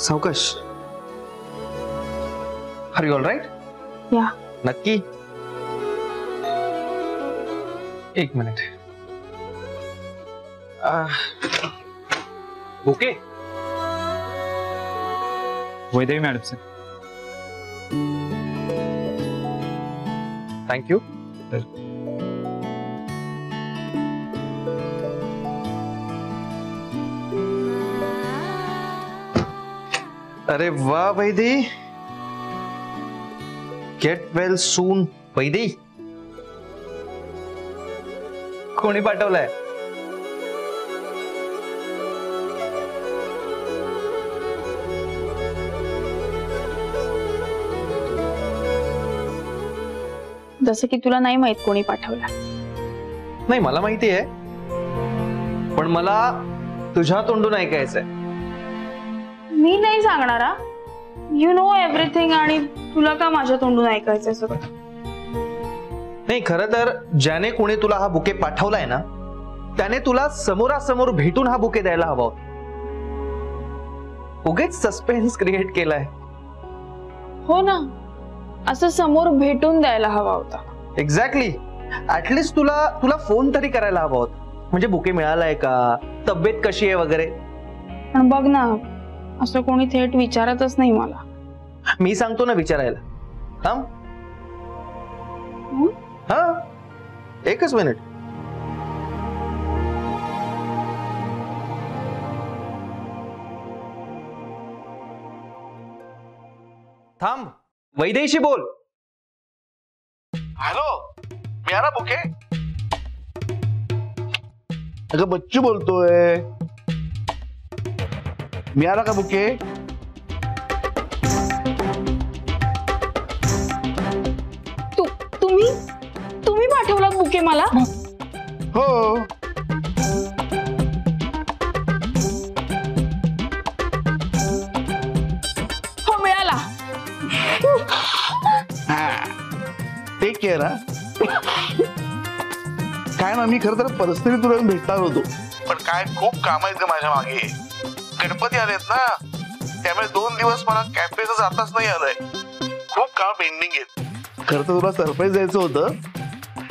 सावकाश. Are you all right? Yeah. नक्की? एक minute. Okay. Vaidehi madam sir. Thank you. अरे वाह Vaidehi. Get well soon. Vaidehi कोणी पाठवलाय? जसं की तुला नाही माहित कोणी पाठवला. नाही मला माहिती आहे, पण मला तुझ्या तोंडून ऐकायचंय. मी नाही सांगणारा. You know everything. आणि तुला का माझ्या तोंडून ऐकायचंय सगळं? नाही खरं तर ज्याने कोणी तुला हा बुके पाठवलाय ना, त्याने तुला समोरासमोर भेटून हा बुके द्यायला हवा. उगेच सस्पेन्स क्रिएट केलाय. हो ना, असं समोर भेटून द्यायला हवा होता. एक्झॅक्टली. ऍटलिस्ट तुला फोन तरी करायला हवा होता. म्हणजे बुके मिळालाय का, तब्येत कशी आहे वगैरे. पण बघ ना, असं कोणी थेट विचारतच नाही मला. मी सांगतो ना विचारायला. थांब. हा, एकच मिनिट. थांब. वैदेहीशी बोल. हॅलो, मिळाला बुके? अगं बच्चू बोलतोय. मिळाला का बुके? तुम्ही पाठवलात बुके मला? हो. हो मिळाला. Take care. काय ना, मी खरं तर परिस्थिती तुला भेटणार होतो, पण काय खूप काम आहेत ग माझ्या मागे. गणपती आलेत ना, त्यामुळे 2 दिवस मला कॅफेला जाताच नाही आलंय. खूप काम पेंडिंग आहेत. खरं तर तुला सरप्राईज द्यायचं होतं,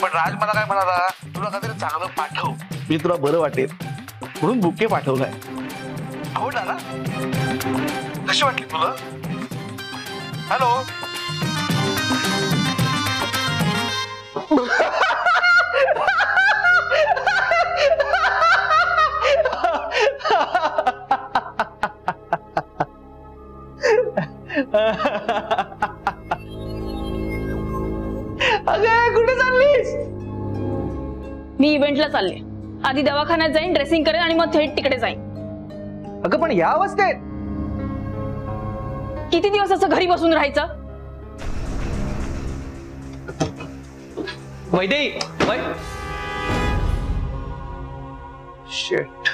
पण राज मला काय म्हणाला, तुला काहीतरी चांगलं पाठव, मी तुला बरं वाटेल म्हणून बुके पाठवलाय. आवडला ना? कशी वाटली तुला? हॅलो. अगं कुठे चाललीस? मी इव्हेंटला चालले. आधी दवाखान्यात जाईन, ड्रेसिंग करेन आणि मग थेट तिकडे जाईन. अगं पण या अवस्थेत किती दिवस असं घरी बसून राहायचं? वैदेही. शिट.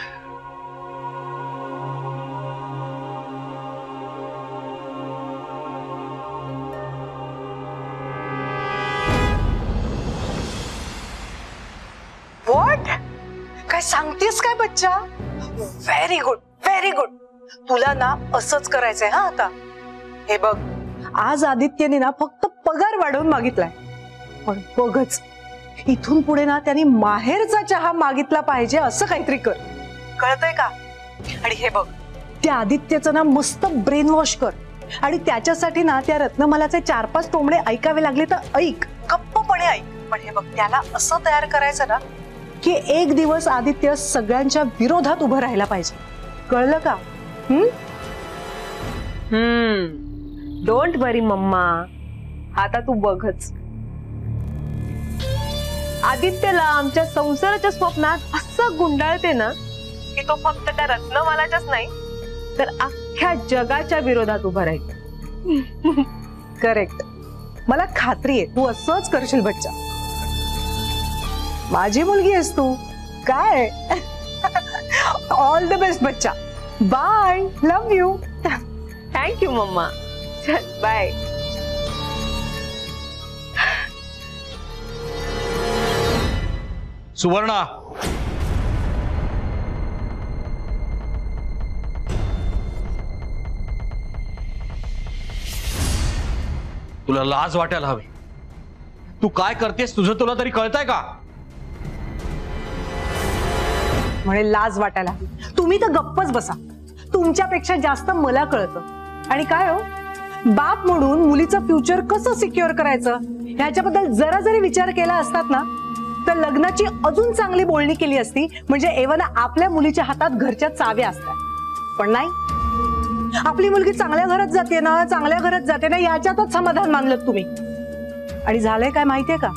व्हॉट? काय सांगतेस काय बच्चा? Very good, very good. तुला ना असंच करायचंय. हा आता हे बघ, आज आदित्यने ना फक्त पगार वाढवून मागितलाय, पण बघच इथून पुढे ना त्यांनी माहेरचा चहा मागितला पाहिजे असं काहीतरी कर. कळतंय का? आणि हे बघ, त्या आदित्यचं ना मस्त ब्रेन वॉश कर. आणि त्याच्यासाठी ना त्या रत्नमालाचे 4-5 टोमणे ऐकावे लागले तर ऐक, गप्पपणे ऐक. पण हे बघ, त्याला असं तयार करायचं ना की एक दिवस आदित्य सगळ्यांच्या विरोधात उभं राहायला पाहिजे. कळलं का? डोंट वरी मम्मा, आता तू बघच. आदित्यला आमच्या संसाराच्या स्वप्नात असं गुंडाळते ना की तो फक्त त्या रत्नमालाच्याच नाही तर अख्ख्या जगाच्या विरोधात उभा राहील. करेक्ट. मला खात्री आहे तू असंच करशील बच्चा. माझी मुलगी आहेस तू. काय? ऑल द बेस्ट बच्चा. बाय. Love you. थँक्यू मम्मा. चल बाय. सुवर्णा, तुला लाज वाटायला हवी. तू काय करतेस तुझं तुला तरी कळतंय का? म्हणे लाज वाटायला हवी. तुम्ही तर गप्पच बसा. तुमच्यापेक्षा जास्त मला कळतं. आणि काय हो, बाप म्हणून मुलीचं फ्युचर कसं सिक्युअर करायचं ह्याच्याबद्दल जरा जरी विचार केला असतात ना, तर लग्नाची अजून चांगली बोलणी केली असती. म्हणजे एव्हाना आपल्या मुलीच्या हातात घरच्या चाव्या असतात. पण नाही, आपली मुलगी चांगल्या घरात जाते ना, चांगल्या घरात जाते ना, याच्यातच समाधान मानलं तुम्ही. आणि झालंय काय माहितीये का,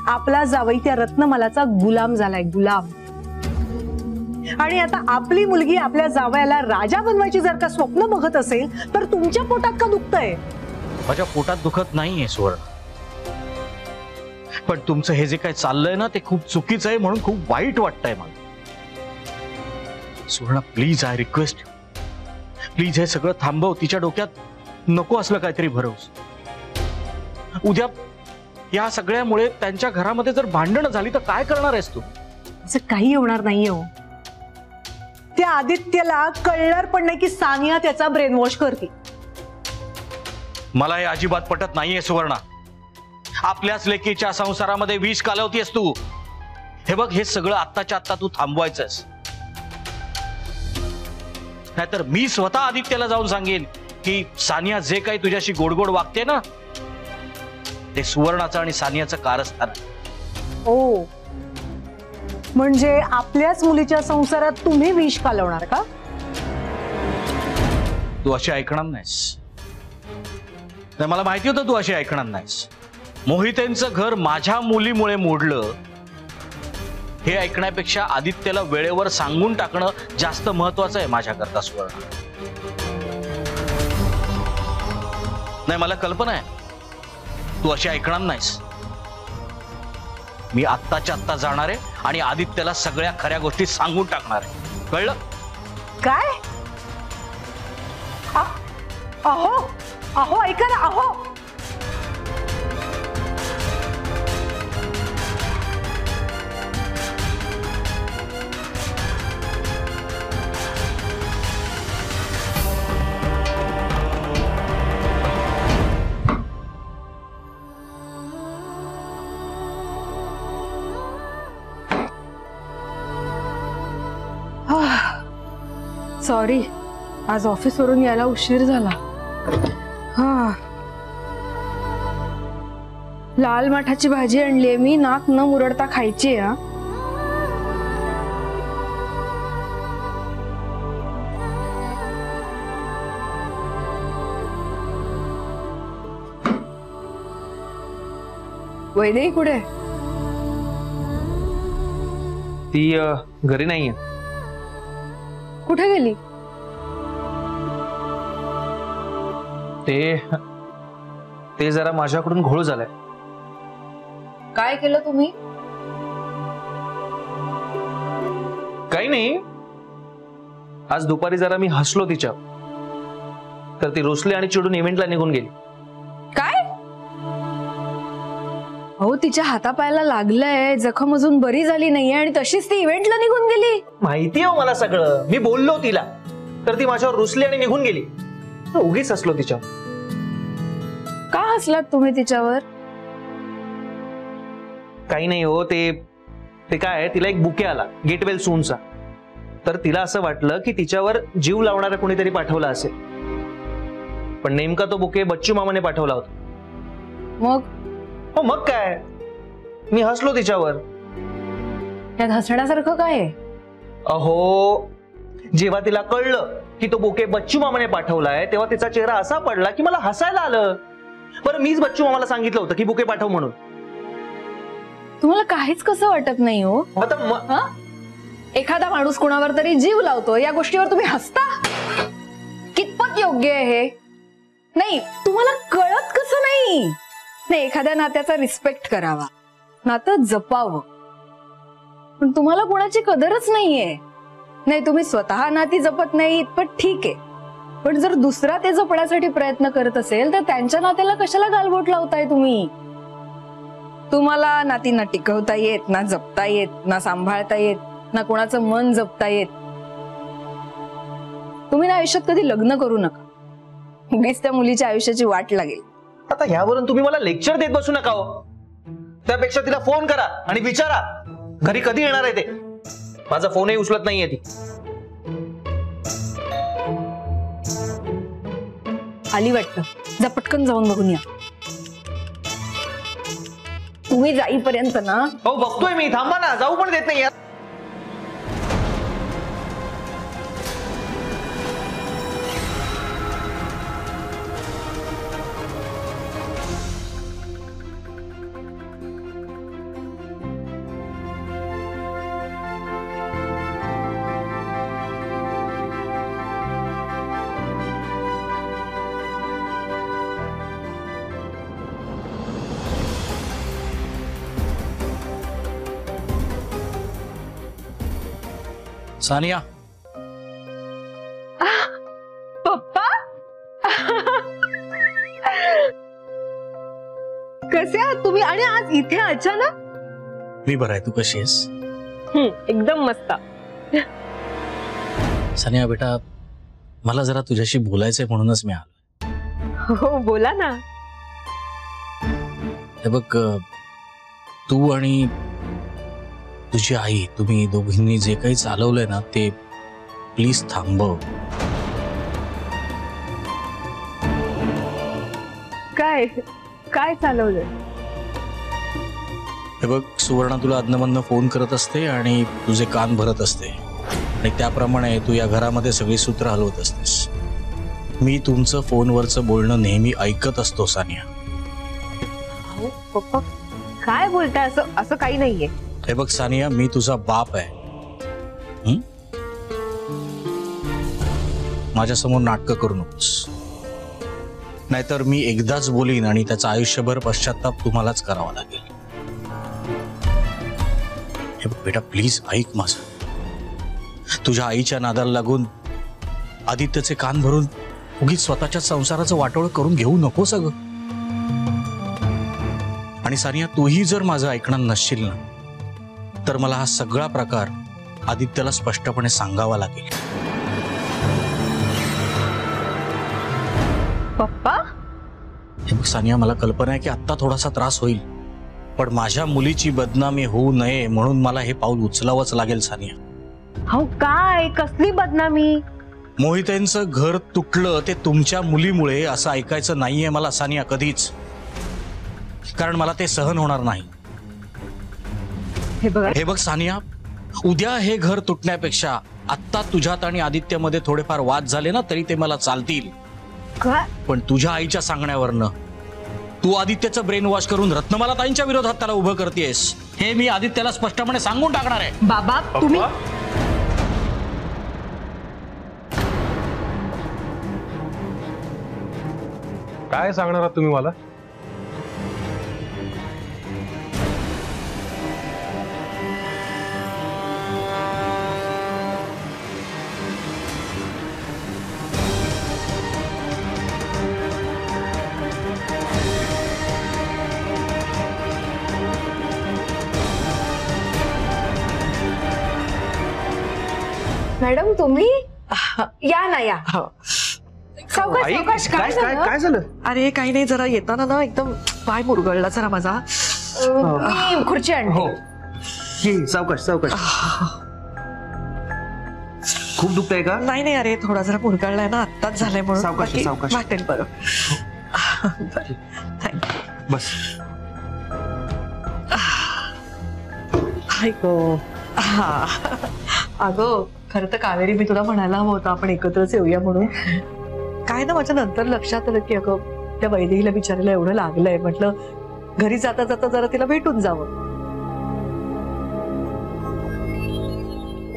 आपला जावई त्या रत्नमालाचा गुलाम झालाय, गुलाम. आणि आता आपली मुलगी आपल्या जावयाला राजा बनवायची जर का स्वप्न बघत असेल तर तुमच्या पोटात का दुखतंय? माझ्या पोटात दुखत नाहीये सुवर्ण, पण तुमचं हे जे काय चाललंय ना ते खूप चुकीचं आहे, म्हणून खूप वाईट वाटतंय मला. सुवर्ण प्लीज, आय रिक्वेस्ट, प्लीज हे सगळं थांबव. तिच्या डोक्यात नको असलं काहीतरी भरवस. उद्या या सगळ्यामुळे त्यांच्या घरामध्ये जर भांडणं झाली तर काय करणार आहेस तू? असं काही होणार नाहीये हो. त्या आदित्यला कळणार पण नाही की सानिया त्याचा ब्रेन वॉश करते. मला हे अजिबात पटत नाहीये सुवर्णा. आपल्याच लेकीच्या संसारामध्ये विष कालवतीयस तू. हे बघ, हे सगळं आत्ताच्या आत्ता तू थांबवायचंस, नाहीतर मी स्वतः आदित्यला जाऊन सांगेन की सानिया जे काही तुझ्याशी गोडगोड वागते ना ते सुवर्णाचं आणि सानियाचं कारस्थान आहे. हो, म्हणजे आपल्याच मुलीच्या संसारात तुम्ही विष कालवणार का? तू अशी ऐकणार नाहीस. नाही, मला माहिती होतं तू अशी ऐकणार नाहीस. मोहितेंचं घर माझ्या मुलीमुळे मोडलं हे ऐकण्यापेक्षा आदित्यला वेळेवर सांगून टाकणं जास्त महत्वाचं आहे माझ्याकरता सुवर्ण. नाही, मला कल्पना आहे तू अशी ऐकणार नाहीस. मी आत्ताच्या आत्ता जाणार आहे आणि आदित्यला सगळ्या खऱ्या गोष्टी सांगून टाकणार आहे, कळलं? काय? अहो अहो ऐका ना, अहो सॉरी, आज ऑफिसवरून यायला उशीर झाला. हा, लाल माठाची भाजी आणलीये मी, नाक न मुरडता खायची आहे. वैदेही कुठे? ती घरी नाहीये. कुठे गेली? ते जरा माझ्याकडून घोळ झालाय. काय केलं तुम्ही? काही नाही, आज दुपारी जरा मी हसलो तिच्या, तर ती रुसली आणि चिडून इव्हेंटला निघून गेली. काय? अहो, तिच्या हातापायाला लागलंय, जखम अजून बरी झाली नाहीये आणि तशीच ती इव्हेंटला निघून गेली. माहिती आहे मला सगळं, मी बोललो तिला, तर ती माझ्यावर रुसली आणि निघून गेली. उगीच हसलो तिच्या. का हसलात तुम्ही तिच्यावर? काही नाही हो, ते काय, तिला एक बुके आला गेटवेल सूनचा, तर तिला असं वाटलं की तिच्यावर जीव लावणारा कोणीतरी पाठवला असेल, पण नेमका तो बुके बच्चू मामाने पाठवला होता. मग? हो, मग काय, मी हसलो तिच्यावर. त्यात हसण्यासारखं काय आहे? अहो, जेव्हा तिला कळलं की तो बुके बच्चू मामाने पाठवलाय तेव्हा तिचा चेहरा असा पडला की मला हसायला आलं. बरं, मीच बच्चू मामाला सांगितलं होतं की बुके पाठव म्हणून. तुम्हाला काहीच कसं वाटत नाही हो? आता एखादा माणूस कुणावर तरी जीव लावतो, या गोष्टीवर तुम्ही हसता? कितपत योग्य आहे हे? नाही, तुम्हाला कळत कसं नाही? नाही, एखाद्या नात्याचा रिस्पेक्ट करावा, नातं जपावं, पण तुम्हाला कोणाची कदरच नाहीये. नाही, तुम्ही स्वतः नाती जपत नाही इतपत ठीक आहे, पण जर दुसरा ते जपण्यासाठी प्रयत्न करत असेल तर त्यांच्या नात्याला कशाला गालबोट लावताय तुम्ही? तुम्हाला नातींना टिकवता येत, ना जपता येत, ना सांभाळता येत, ना कोणाचं मन जपता येत. तुम्ही ना आयुष्यात कधी लग्न करू नका, उगीच त्या मुलीच्या आयुष्याची वाट लागेल. आता ह्यावरून तुम्ही मला लेक्चर देत बसू नका हो. त्यापेक्षा तिला फोन करा आणि विचारा घरी कधी येणार आहे ते. माझा फोनही उचलत नाहीये ती. आली वाटतं, जा पटकन जाऊन बघून या. तुम्ही जाईपर्यंत ना. हो बघतोय मी, थांबा ना, जाऊ पण देत नाही यार. सानिया, पप्पा कसे आहात तुम्ही? आणि आज इथे अचानक? मी बरं आहे, तू कशी आहेस? एकदम मस्त. सानिया बेटा, मला जरा तुझ्याशी बोलायचंय म्हणूनच मी आलो. हो बोला ना. हे बघ, तू आणि तुझी आई, तुम्ही दोघींनी जे काही चालवलंय ना ते प्लीज थांबव. काय काय चालवलंय? हे बघ सुवर्णा, तुला अधनमधनं फोन करत असते आणि तुझे कान भरत असते आणि त्याप्रमाणे तू या घरामध्ये सगळी सूत्र हलवत असतेस. मी तुमचं फोनवरचं बोलणं नेहमी ऐकत असतो सानिया. अहो, पप्पा काय बोलताय? असं असं काही नाहीये. हे बघ सानिया, मी तुझा बाप आहे. माझ्यासमोर नाटकं करू नकोस, नाहीतर मी एकदाच बोलीन आणि त्याचा आयुष्यभर पश्चाताप तुम्हालाच करावा लागेल. हे बघ बेटा, प्लीज ऐक माझं. तुझ्या आईच्या नादाला लागून आदित्यचे कान भरून उगीच स्वतःच्या संसाराचं वाटोळ करून घेऊ नको सगळं. आणि सानिया, तूही जर माझं ऐकणार नसशील ना तर मला हा सगळा प्रकार आदित्यला स्पष्टपणे सांगावा लागेल. पप्पा हे बघ सानिया, मला कल्पना आहे की आत्ता थोडासा त्रास होईल, पण माझ्या मुलीची बदनामी होऊ नये म्हणून मला हे पाऊल उचलावंच लागेल सानिया. हो काय? कसली बदनामी? मोहितेंचं घर तुटलं ते तुमच्या मुलीमुळे असं ऐकायचं नाहीये मला सानिया, कधीच. कारण मला ते सहन होणार नाही. हे बघ सानिया, उद्या हे घर तुटण्यापेक्षा आत्ता तुझ्यात आणि आदित्यमध्ये थोडेफार वाद झाले ना तरी ते मला चालतील. काय? पण तुझ्या आईच्या सांगण्यावरनं तू आदित्यचं ब्रेन वॉश करून रत्नमाला ताईंच्या विरोधात त्याला उभं करतेस हे मी आदित्यला स्पष्टपणे सांगून टाकणार आहे. बाबा तुम्ही काय सांगणार आहात तुम्ही मला? मॅडम तुम्ही या ना, या. सावकाश आई, सावकाश. काय काय काय झालं? अरे काही नाही, जरा येताना ना एकदम पाय मुरगळला जरा माझा. मी खुर्ची आणते. हो, ये सावकाश सावकाश. खूप दुखतंय का? नाही नाही, अरे थोडा जरा मुरगळलाय ना, आत्ताच झालंय म्हणून. सावकाश, बाकी सावकाश. वाटेल बरं. बस. हाय गो. हा अगं, खरं तर कावेरी, मी तुला म्हणायला हवं होतं आपण एकत्रच येऊया म्हणून. काय ना, माझ्या नंतर लक्षात आलं की अगं त्या वैदेहीला बिचारायला एवढं लागलंय, म्हटलं घरी जाता जाता जरा तिला भेटून जावं.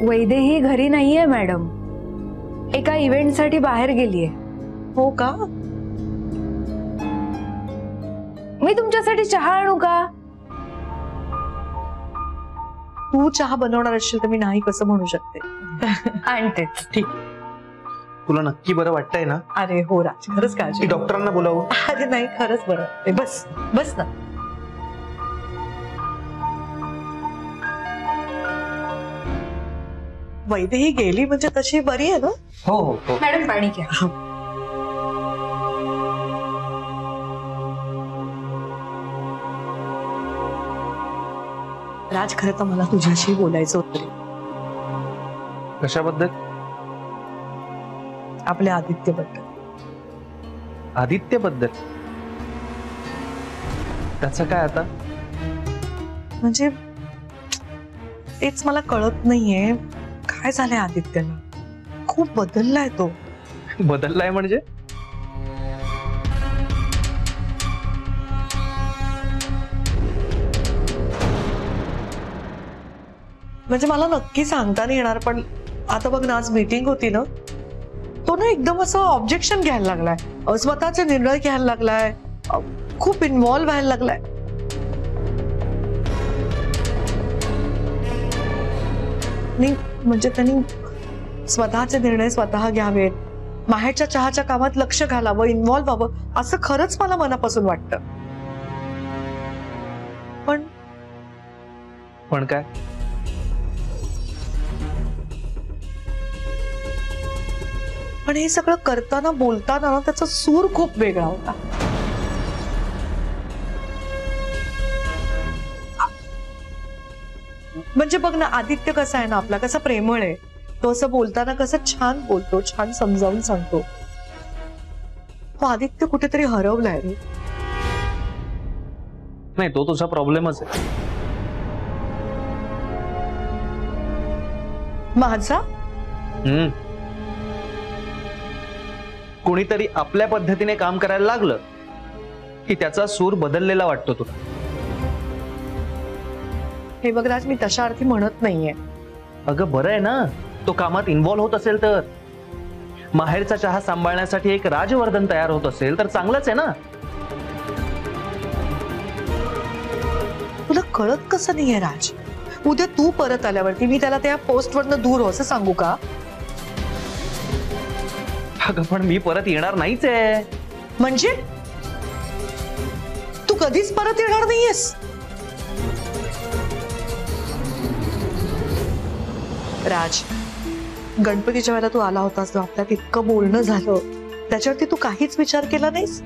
वैदेही घरी नाहीये मॅडम, एका इव्हेंटसाठी बाहेर गेलीये. हो का? मी तुमच्यासाठी चहा आणू का? तू चहा बनवणार असशील तर मी नाही कसं म्हणू शकते. आणतेच. ठीक. तुला नक्की बरं वाटतंय ना? अरे हो राज, खरंच काळजी. की डॉक्टरांना बोलावं? अरे नाही, खरंच बरं. ए, बस बस ना. वैदेही गेली म्हणजे तशी बरी आहे ना? हो हो हो. मॅडम पाणी घ्या. राज, खरं तर मला तुझ्याशी बोलायचं होतं. कशाबद्दल? आपल्या आदित्यबद्दल. आदित्यबद्दल? त्याचं काय आता? म्हणजे तेच मला कळत नाहीये, काय झालंय आदित्यला. खूप बदललाय तो. बदललाय म्हणजे? म्हणजे मला नक्की सांगता नाही येणार, पण आता बघ ना, आज मीटिंग होती ना, तो ना एकदम असं ऑब्जेक्शन घ्यायला लागलाय, स्वतःचे निर्णय घ्यायला लागलाय, खूप इन्व्हॉल्व्ह व्हायला लागलाय. नाही म्हणजे त्यांनी स्वतःचे निर्णय स्वतः घ्यावेत, माहेरच्या चहाच्या कामात लक्ष घालावं, इन्व्हॉल्व्ह व्हावं, असं खरंच मला मनापासून वाटतं. पण काय? पण हे सगळं करताना बोलताना ना त्याचा सूर खूप वेगळा होता. म्हणजे बघ ना, आदित्य कसा आहे ना आपला, कसा प्रेमळ आहे तो, असं बोलताना कसं छान बोलतो, छान समजावून सांगतो. तो आदित्य कुठेतरी हरवलाय रे. नाही, तो तुझा प्रॉब्लेमच आहे. माझा? कोणीतरी आपल्या पद्धतीने काम करायला लागलं की त्याचा सूर बदललेला वाटतो तुला. हे बघ राज, मी तशा अर्थी म्हणत नाहीये. अगं बरं आहे ना, तो कामात इन्व्हॉल्व्ह होत असेल तर, माहेरचा चहा सांभाळण्यासाठी एक राजवर्धन तयार होत असेल तर चांगलंच आहे ना. तुला कळत कसं नाहीये राज? उद्या तू परत आल्यावरती मी त्याला त्या पोस्टवरनं दूर हो असं सांगू का? अगं पण मी परत येणार नाहीच आहे. म्हणजे तू कधीच परत येणार नाहीयेस? राज, गणपतीच्या वेळेला तू आला होतास, आपल्यात इतकं बोलणं झालं, त्याच्यावरती तू काहीच विचार केला नाहीस?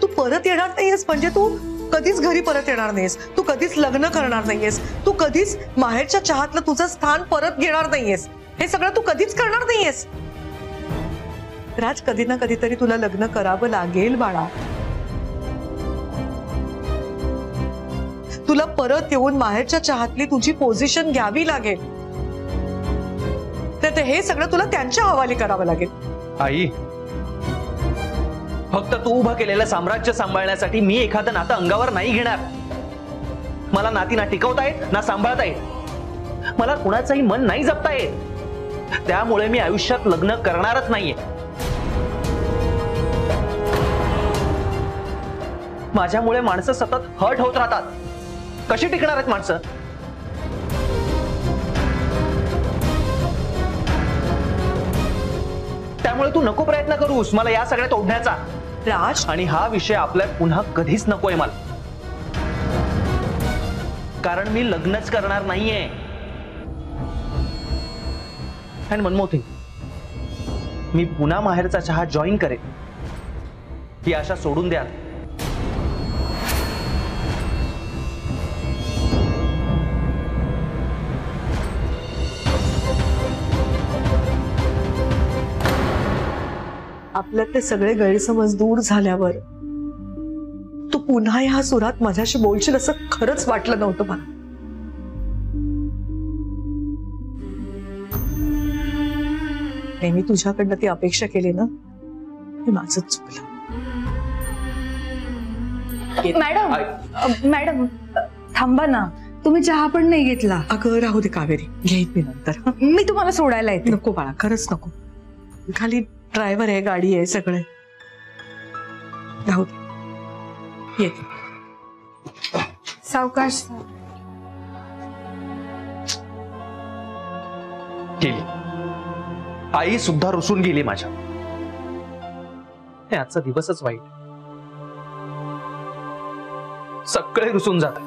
तू परत येणार नाहीयेस म्हणजे तू कधीच घरी परत येणार नाहीयेस, तू कधीच लग्न करणार नाहीयेस, तू कधीच माहेरच्या चहातलं तुझं स्थान परत घेणार नाहीयेस, हे सगळं तू कधीच करणार नाहीयेस. राज, कधी ना कधीतरी तुला लग्न करावं लागेल बाळा. तुला परत येऊन माहेरच्या चहातली तुझी पोझिशन घ्यावी लागेल. तर हे सगळं तुला त्यांच्या हवाली करावं लागेल. आई, फक्त तू उभं केलेलं साम्राज्य सांभाळण्यासाठी मी एखादं नातं अंगावर नाही घेणार. मला नाती ना टिकवता येत ना सांभाळता येत. मला कुणाचंही मन नाही जपता येत. त्यामुळे मी आयुष्यात लग्न करणारच नाहीये. माझ्यामुळे माणसं सतत हर्ट होत राहतात. कशी टिकणार आहेत माणसं? त्यामुळे तू नको प्रयत्न करूस मला या सगळ्यात ओढण्याचा. राज, आणि हा विषय आपल्यात पुन्हा कधीच नकोय मला, कारण मी लग्नच करणार नाहीये. अँड वन मोर थिंग, मी पुन्हा माहेरचा चहा जॉईन करेन ही आशा सोडून द्या. आपल्यातले सगळे गैरसमज दूर झाल्यावर तू पुन्हा ह्या सुरात माझ्याशी बोलशील असं खरंच वाटलं नव्हतं मला. नेहमी तुझ्याकडनं ती अपेक्षा केली ना, हे माझंच चुकलं. मॅडम थांबा ना, तुम्ही चहा पण नाही घेतला. अगं राहू दे कावेरी, घेईन मी नंतर. मी तुम्हाला सोडायला येते. नको बाळा, खरंच नको. खाली ड्रायव्हर आहे, गाडी आहे, सगळे. राहू दे, येते. सावकाश. गेली आई सुद्धा रुसून गेली माझ्या. हे आजचा दिवसच वाईट. सगळे रुसून जात.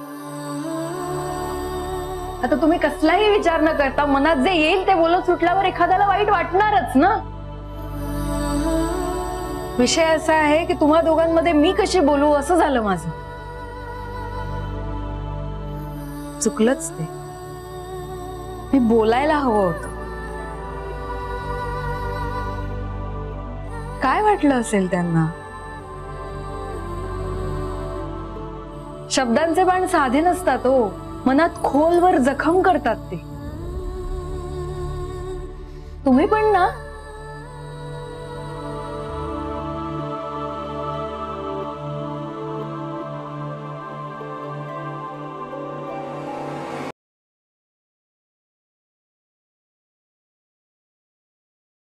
आता तुम्ही कसलाही विचार न करता मनात जे येईल ते बोलत सुटल्यावर एखाद्याला वाईट वाटणारच ना. विषय असा आहे की तुम्हा दोघांमध्ये मी कशी बोलू असं झालं माझं. चुकलंच ते. मी बोलायला हवं होतं. काय वाटलं असेल त्यांना? शब्दांचे बाण साधे नसतात हो, मनात खोलवर जखम करतात ते. तुम्ही पण ना